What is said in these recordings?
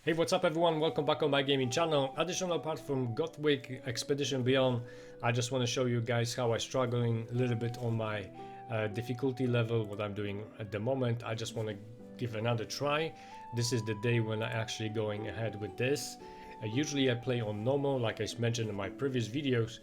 Hey, what's up everyone, welcome back on my gaming channel. Additional part from Gothwick Expedition Beyond. I just want to show you guys how I'm struggling a little bit on my difficulty level, what I'm doing at the moment. I just want to give another try. This is the day when I'm actually going ahead with this. Usually I play on normal, like I mentioned in my previous videos.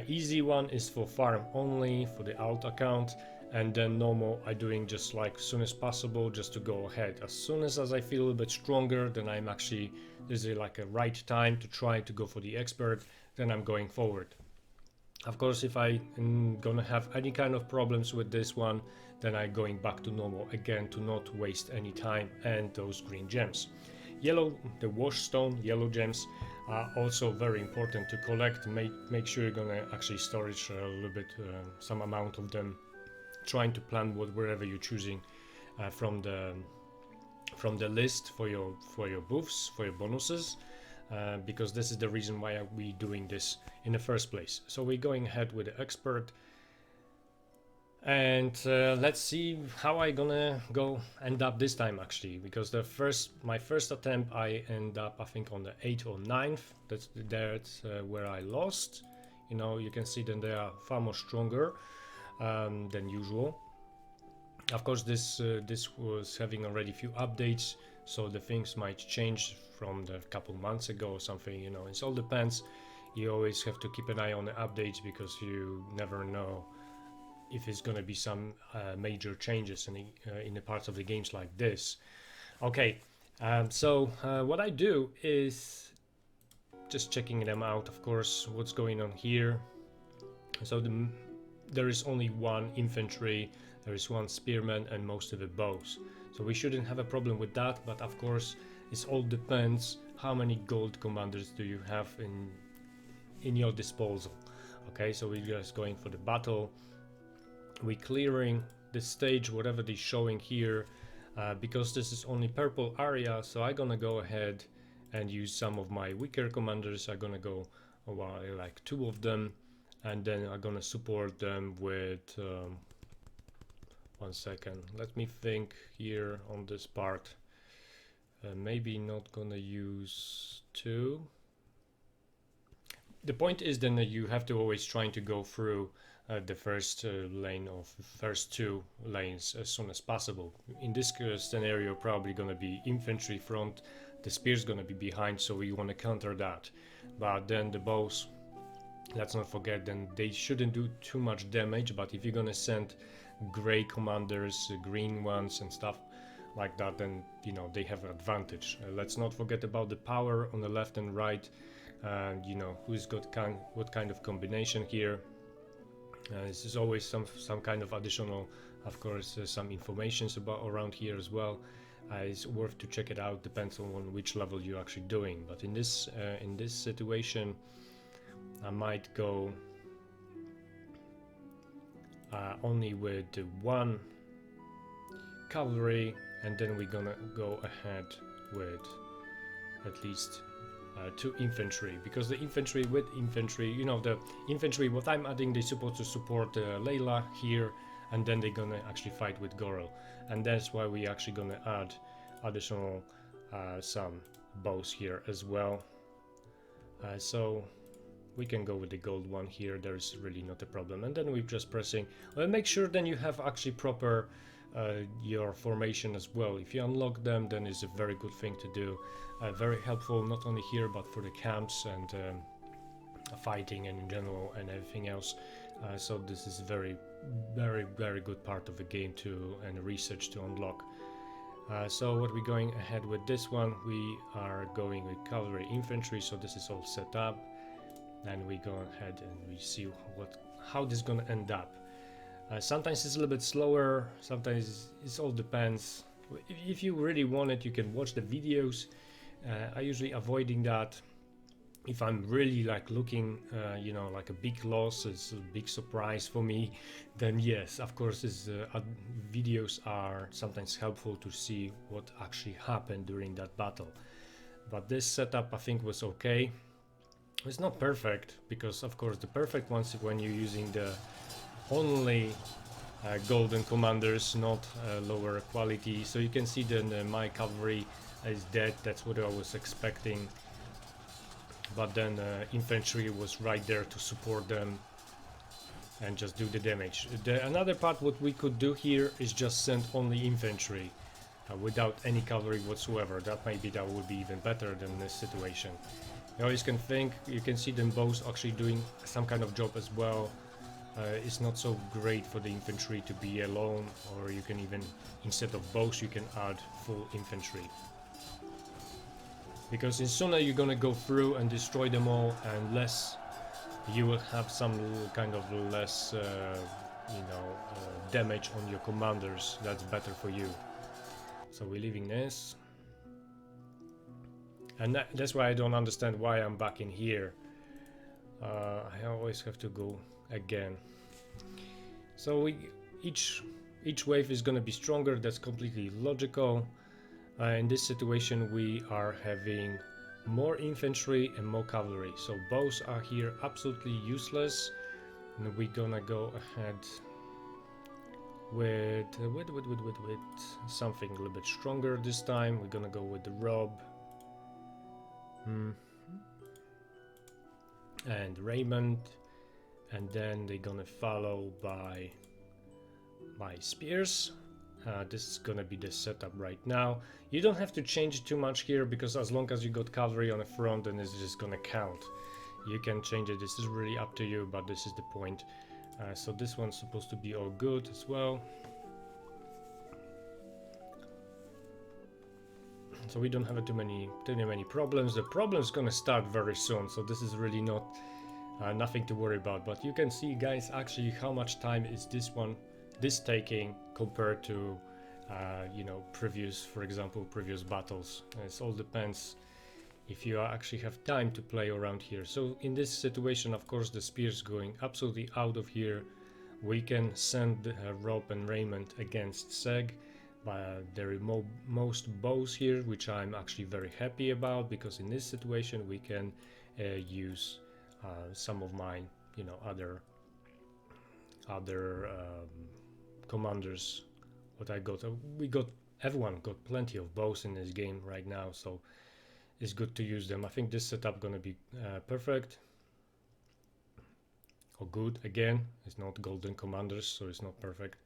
Easy one is for farm only, for the alt account. And then normal I'm doing just like as soon as possible, just to go ahead. As soon as I feel a little bit stronger, then I'm actually, this is like a right time to try to go for the expert, then I'm going forward. Of course, if I'm gonna have any kind of problems with this one, then I'm going back to normal again to not waste any time and those green gems. Yellow, the wash stone, yellow gems are also very important to collect. Make sure you're gonna actually storage a little bit, some amount of them. Trying to plan wherever you're choosing from the list for your buffs, for your bonuses, because this is the reason why we doing this in the first place. So we're going ahead with the expert, and let's see how I gonna end up this time actually, because my first attempt I end up I think on the 8th or 9th. That's where I lost. You know, you can see that they are far more stronger than usual. Of course, this was having already a few updates, so the things might change from the couple months ago or something. You know, it all depends. You always have to keep an eye on the updates because you never know if it's going to be some major changes in the parts of the games like this. Okay, so what I do is just checking them out. Of course, what's going on here. So there is only one infantry, there is one spearman, and most of the bows. So we shouldn't have a problem with that, but of course it all depends how many gold commanders do you have in your disposal. Okay, so we're just going for the battle. We're clearing the stage, whatever they're showing here, because this is only purple area, so I'm gonna go ahead and use some of my weaker commanders. I'm gonna go like 2 of them, and then I'm gonna support them with 1 second, let me think here on this part. Maybe not gonna use 2. The point is then that you have to always trying to go through the first lane of first 2 lanes as soon as possible. In this scenario, probably gonna be infantry front, the spear's gonna be behind, so we want to counter that. But then the bows, let's not forget, then they shouldn't do too much damage, but if you're gonna send gray commanders, green ones and stuff like that, then you know they have an advantage. Let's not forget about the power on the left and right, and you know who's got what kind of combination here. This is always some kind of additional, of course, some informations about around here as well. It's worth to check it out, depends on which level you're actually doing. But in this situation, I might go only with 1 cavalry, and then we're gonna go ahead with at least 2 infantry, because the infantry with infantry, you know, the infantry what I'm adding, they're supposed to support Layla here, and then they're gonna actually fight with Gorel, and that's why we actually gonna add additional some bows here as well. So we can go with the gold one here, there's really not a problem. And then we're just pressing, well, make sure then you have actually proper your formation as well. If you unlock them, then it's a very good thing to do. Very helpful, not only here but for the camps and fighting and in general and everything else. So this is very good part of the game and research to unlock. So what we're going ahead with this one, we are going with cavalry infantry, so this is all set up. And we go ahead and we see how this is gonna end up. Sometimes it's a little bit slower, sometimes it all depends. If you really want it, you can watch the videos. I usually avoiding that. If I'm really like looking, you know, like a big loss, it's a big surprise for me, then yes, of course, videos are sometimes helpful to see what actually happened during that battle. But this setup I think was okay. It's not perfect, because of course the perfect ones when you're using the only golden commanders, not lower quality. So you can see then my cavalry is dead. That's what I was expecting. But then infantry was right there to support them and just do the damage. Another part what we could do here is just send only infantry without any cavalry whatsoever. That would be even better than this situation. You always can think, you can see them both actually doing some kind of job as well. It's not so great for the infantry to be alone, or you can even, instead of bows, you can add full infantry. Because in sooner you're gonna go through and destroy them all, and less you will have some kind of less damage on your commanders. That's better for you. So we're leaving this, and that's why I don't understand why I'm back in here. I always have to go again. So each wave is gonna be stronger. That's completely logical. In this situation we are having more infantry and more cavalry, so bows are here absolutely useless, and we're gonna go ahead with something a little bit stronger this time. We're gonna go with the robe and Raymond, and then they're gonna follow by spears. This is gonna be the setup right now. You don't have to change too much here, because as long as you got cavalry on the front, then it's just gonna count. You can change it, this is really up to you, but this is the point. So this one's supposed to be all good as well. So we don't have too many problems. The problem's gonna start very soon, so this is really not nothing to worry about. But you can see, guys, actually how much time is this taking compared to previous battles. It all depends if you actually have time to play around here. So in this situation, of course, the spear's going absolutely out of here. We can send Rob and Raymond against Seg. There are most bows here, which I'm actually very happy about, because in this situation we can use some of my other commanders. What I got, everyone got plenty of bows in this game right now, so it's good to use them. I think this setup gonna be perfect or good. Again, it's not golden commanders, so it's not perfect.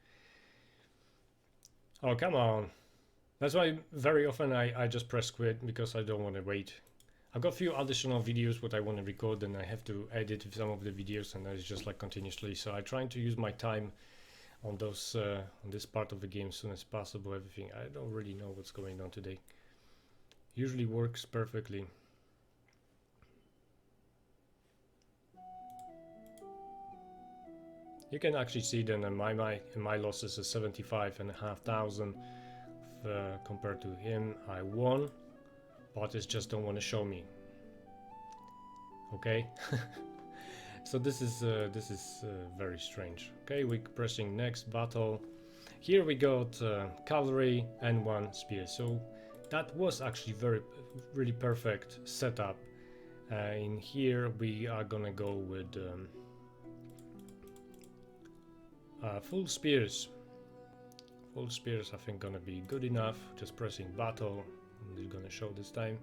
Oh, come on. That's why very often I just press quit, because I don't want to wait. I've got a few additional videos what I want to record, and I have to edit some of the videos, and it's just like continuously. So I try to use my time on those on this part of the game as soon as possible. Everything, I don't really know what's going on today. Usually works perfectly. You can actually see then my losses is 75,500 compared to him. I won, but it just don't want to show me. Okay. So this is very strange. Okay, we're pressing next battle. Here we got cavalry and one spear. So that was actually really perfect setup. In here we are gonna go with full spears. Full spears, I think, gonna be good enough. Just pressing battle, and it's gonna show this time.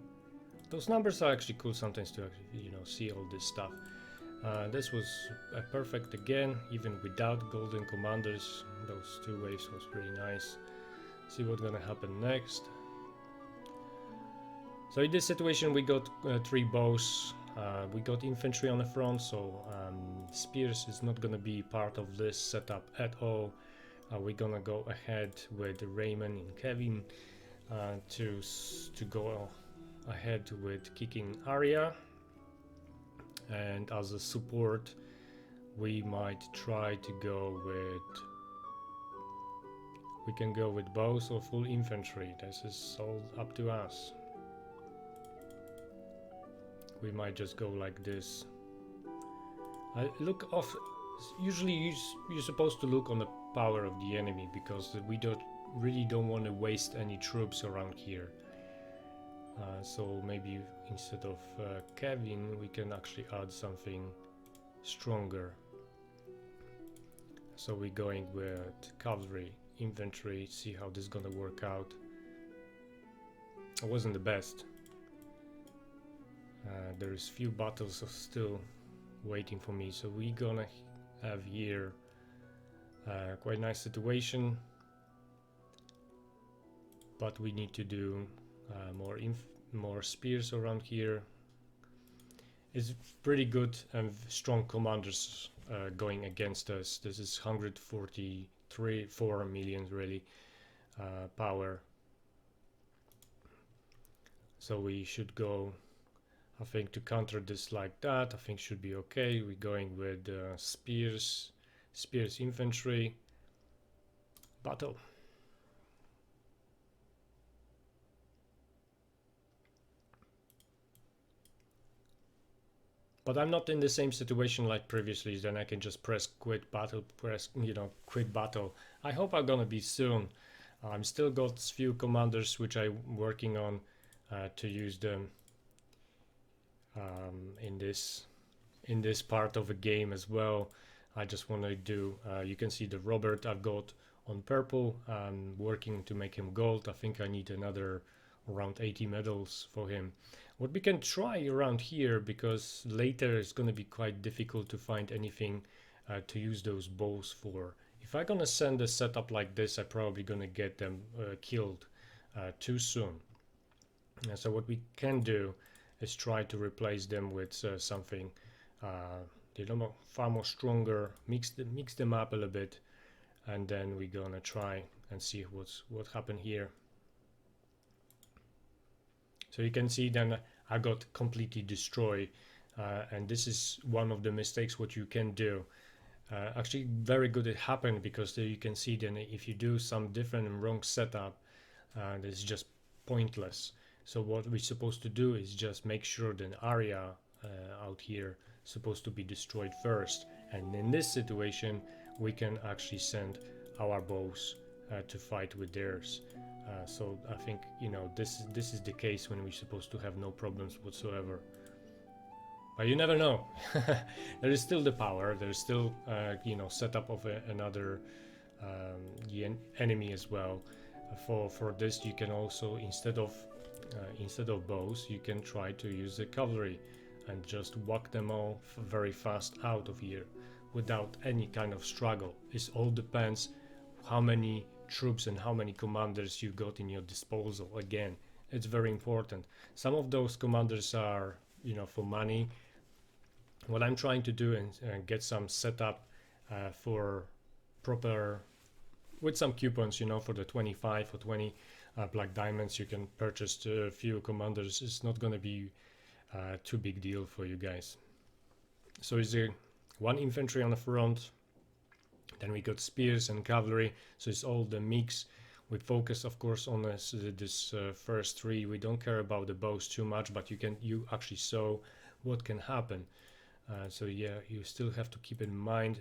Those numbers are actually cool sometimes to actually, see all this stuff. This was perfect again, even without golden commanders. Those two waves was pretty nice. See what's gonna happen next. So in this situation we got 3 bows. We got infantry on the front, so spears is not gonna be part of this setup at all. We're gonna go ahead with Raymond and Kevin to go ahead with kicking Arya, and as a support we might try to go with, we can go with bows or full infantry. This is all up to us. We might just go like this. Look off. Usually you're supposed to look on the power of the enemy, because we really don't want to waste any troops around here. So maybe instead of Kevin we can actually add something stronger. So we're going with cavalry, infantry, see how this is gonna work out. it wasn't the best. There is few battles still waiting for me, so we gonna have here quite nice situation, but we need to do more spears around here. It's pretty good and strong commanders going against us. This is 143.4 million really power, so we should go, I think, to counter this like that. I think should be okay. We're going with spears infantry battle. But I'm not in the same situation like previously, then I can just press quit battle, quit battle. I hope I'm gonna be soon. I'm still got few commanders which I'm working on to use them in this part of the game as well. I just want to do, you can see the Robert I've got on purple. I'm working to make him gold. I think I need another around 80 medals for him. What we can try around here, because later it's going to be quite difficult to find anything to use those bows for. If I'm gonna send a setup like this, I'm probably gonna get them killed too soon. So what we can do is try to replace them with something far more stronger, mix them up a little bit, and then we're gonna try and see what happened here. So you can see then I got completely destroyed, and this is one of the mistakes what you can do. Actually very good it happened, because you can see then if you do some different and wrong setup, it's just pointless. So what we're supposed to do is just make sure the area out here supposed to be destroyed first, and in this situation we can actually send our bows to fight with theirs. So I think this is the case when we're supposed to have no problems whatsoever. But you never know. There is still the power. There is still setup of another enemy as well. For this you can also, instead of bows, you can try to use the cavalry and just whack them all very fast out of here without any kind of struggle. It all depends how many troops and how many commanders you got in your disposal. Again, it's very important. Some of those commanders are for money. What I'm trying to do is get some setup for proper, with some coupons, for the 25 or 20 black diamonds, you can purchase a few commanders. It's not going to be too big deal for you guys. So is there one infantry on the front, then we got spears and cavalry, so it's all the mix. We focus of course on this first three. We don't care about the bows too much, but you actually saw what can happen. So yeah, you still have to keep in mind.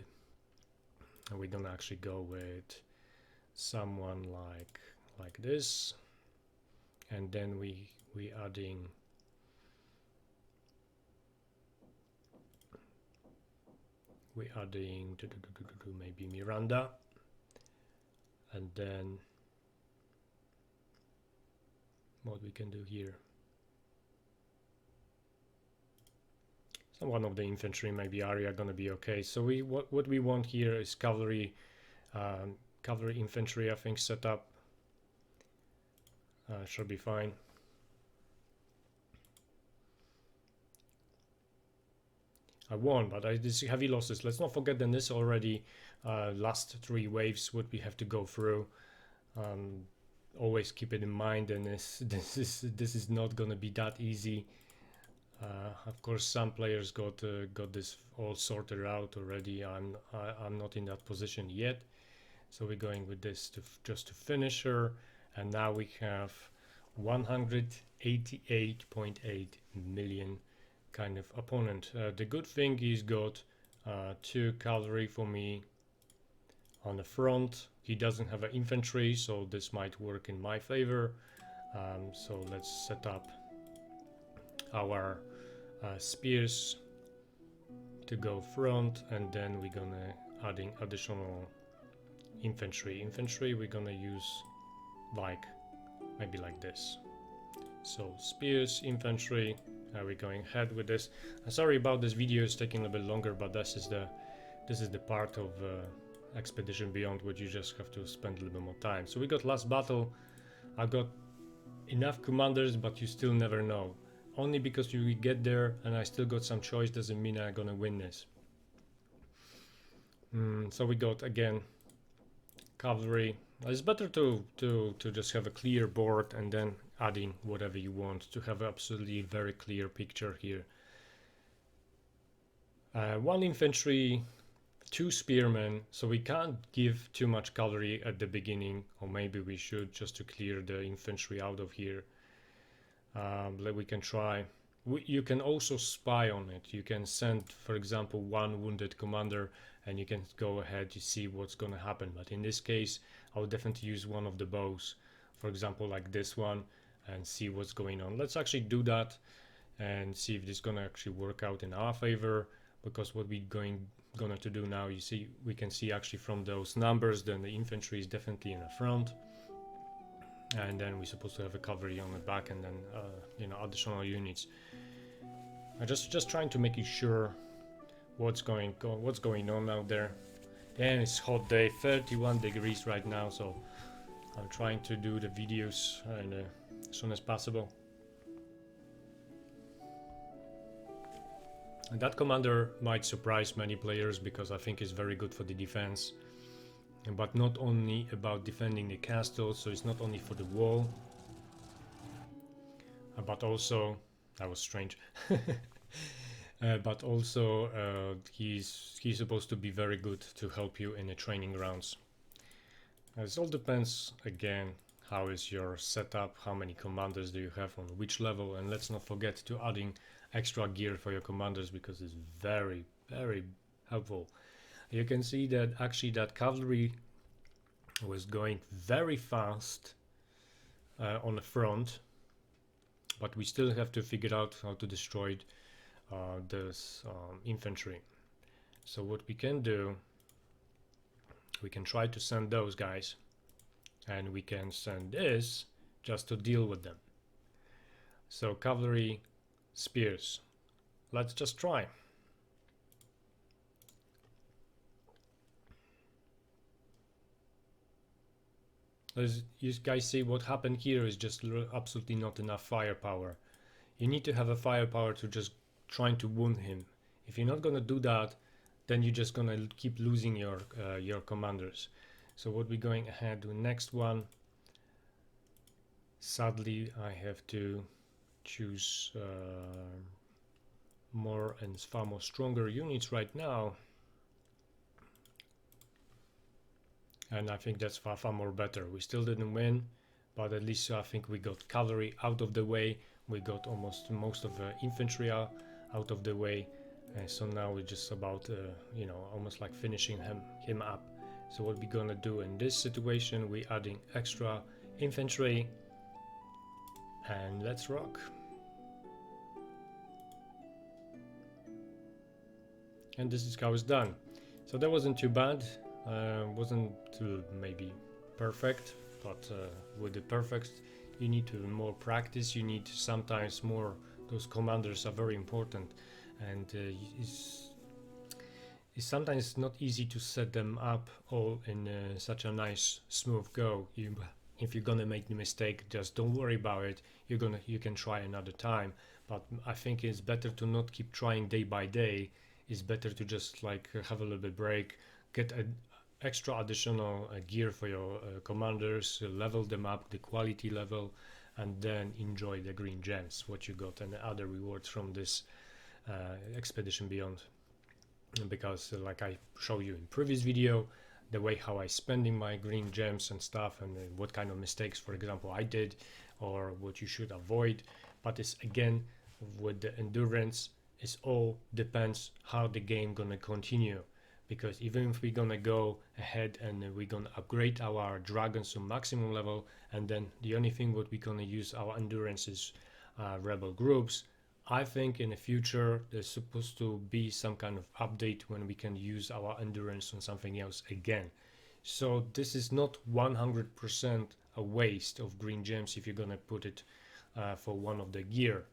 And we're gonna actually go with someone like this, and then we adding maybe Miranda, and then what we can do here, so one of the infantry, maybe Arya, gonna be okay. So what we want here is cavalry infantry, I think, set up. Should be fine. I won, but I did heavy losses. Let's not forget that this already last 3 waves what we have to go through. Always keep it in mind, and this is not gonna be that easy. Of course, some players got this all sorted out already. I'm not in that position yet, so we're going with this just to finish her, and now we have 188.8 million kind of opponent. The good thing is got 2 cavalry for me on the front. He doesn't have an infantry, so this might work in my favor. So let's set up our spears to go front, and then we're gonna adding additional infantry. We're gonna use maybe like this. So spears, infantry, we're going ahead with this. I'm sorry about this video, it's taking a bit longer, but this is the part of Expedition Beyond where you just have to spend a little bit more time. So we got last battle. I got enough commanders, but you still never know. Only because you get there and I still got some choice doesn't mean I'm gonna win this. So we got again cavalry. It's better to just have a clear board and then adding whatever you want to have absolutely very clear picture here. 1 infantry, 2 spearmen, so we can't give too much cavalry at the beginning, or maybe we should just to clear the infantry out of here. We can try. You can also spy on it. You can send, for example, 1 wounded commander and you can go ahead to see what's gonna happen. But in this case, I would definitely use one of the bows, for example, like this one, and see what's going on. Let's actually do that and see if this is gonna actually work out in our favor, because what we're gonna to do now, you see, we can see actually from those numbers, then the infantry is definitely in the front. And then we're supposed to have a cavalry on the back, and then you know, additional units. I'm just trying to make sure what's going on out there. And it's hot day, 31 degrees right now, so I'm trying to do the videos as soon as possible. And that commander might surprise many players because I think it's very good for the defense. But not only about defending the castle, so it's not only for the wall, but also, that was strange, but also he's supposed to be very good to help you in the training grounds. It all depends again how is your setup, how many commanders do you have on which level, and let's not forget to adding extra gear for your commanders because it's very helpful. You can see that actually that cavalry was going very fast on the front, but we still have to figure out how to destroy this infantry. So what we can do, we can try to send those guys, and we can send this just to deal with them. So cavalry, spears, let's just try. As you guys see, what happened here is just absolutely not enough firepower. You need to have a firepower to just trying to wound him. If you're not gonna do that, then you're just gonna keep losing your commanders. So what we're going ahead with next one. Sadly, I have to choose more and far more stronger units right now. And I think that's far more better. We still didn't win, but at least I think we got cavalry out of the way. We got almost most of the infantry out of the way. And so now we're just about, you know, almost like finishing him up. So what we're gonna do in this situation, we're adding extra infantry. And let's rock. And this is how it's done. So that wasn't too bad. Wasn't maybe perfect, but with the perfect you need to more practice. You need sometimes more, those commanders are very important, and it's sometimes not easy to set them up all in such a nice smooth go. If you're gonna make the mistake, just don't worry about it. You can try another time, but I think it's better to not keep trying day by day. It's better to just like have a little bit break, get an extra additional gear for your commanders, level them up, the quality level, and then enjoy the green gems, what you got, and the other rewards from this Expedition Beyond. Because like I show you in previous video, the way how I spending my green gems and stuff, and what kind of mistakes, for example, I did, or what you should avoid. But it's again with the endurance, it all depends how the game gonna continue. Because even if we're gonna go ahead and we're gonna upgrade our dragons to maximum level, and then the only thing what we're gonna use our endurance is rebel groups, I think in the future there's supposed to be some kind of update when we can use our endurance on something else again. So this is not 100% a waste of green gems if you're gonna put it for one of the gear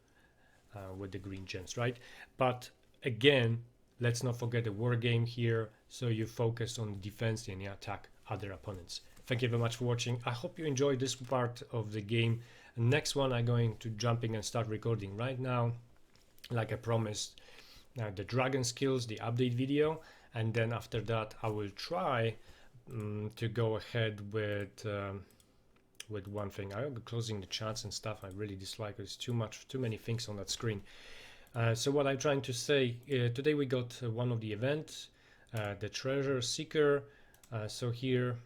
with the green gems, right? But again, let's not forget the war game here, so you focus on defense and you attack other opponents. Thank you very much for watching. I hope you enjoyed this part of the game. Next one, I'm going to jumping and start recording right now, like I promised, the dragon skills, the update video, and then after that I will try to go ahead with one thing. I'll be closing the chats and stuff. I really dislike it. It's too many things on that screen. So what I'm trying to say, today we got one of the events, the treasure seeker. So here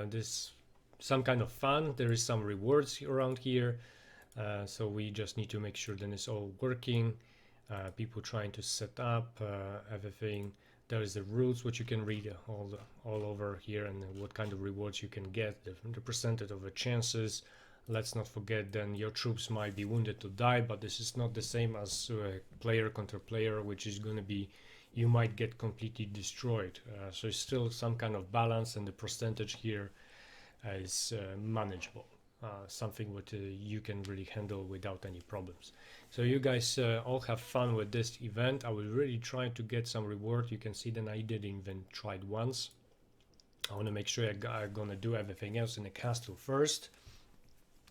this some kind of fun. There is some rewards around here, so we just need to make sure that it's all working. People trying to set up everything. There is the rules which you can read all over here, and what kind of rewards you can get, the percentage of the chances. Let's not forget then your troops might be wounded to die, but this is not the same as player contra player, which is going to be you might get completely destroyed. So it's still some kind of balance, and the percentage here is manageable. Something what you can really handle without any problems. So you guys all have fun with this event. I will really try to get some reward. You can see that I didn't even tried once. I want to make sure I'm gonna do everything else in the castle first.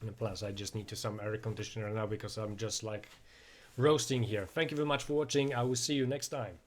And plus I just need some air conditioner now because I'm just like roasting here. Thank you very much for watching. I will see you next time.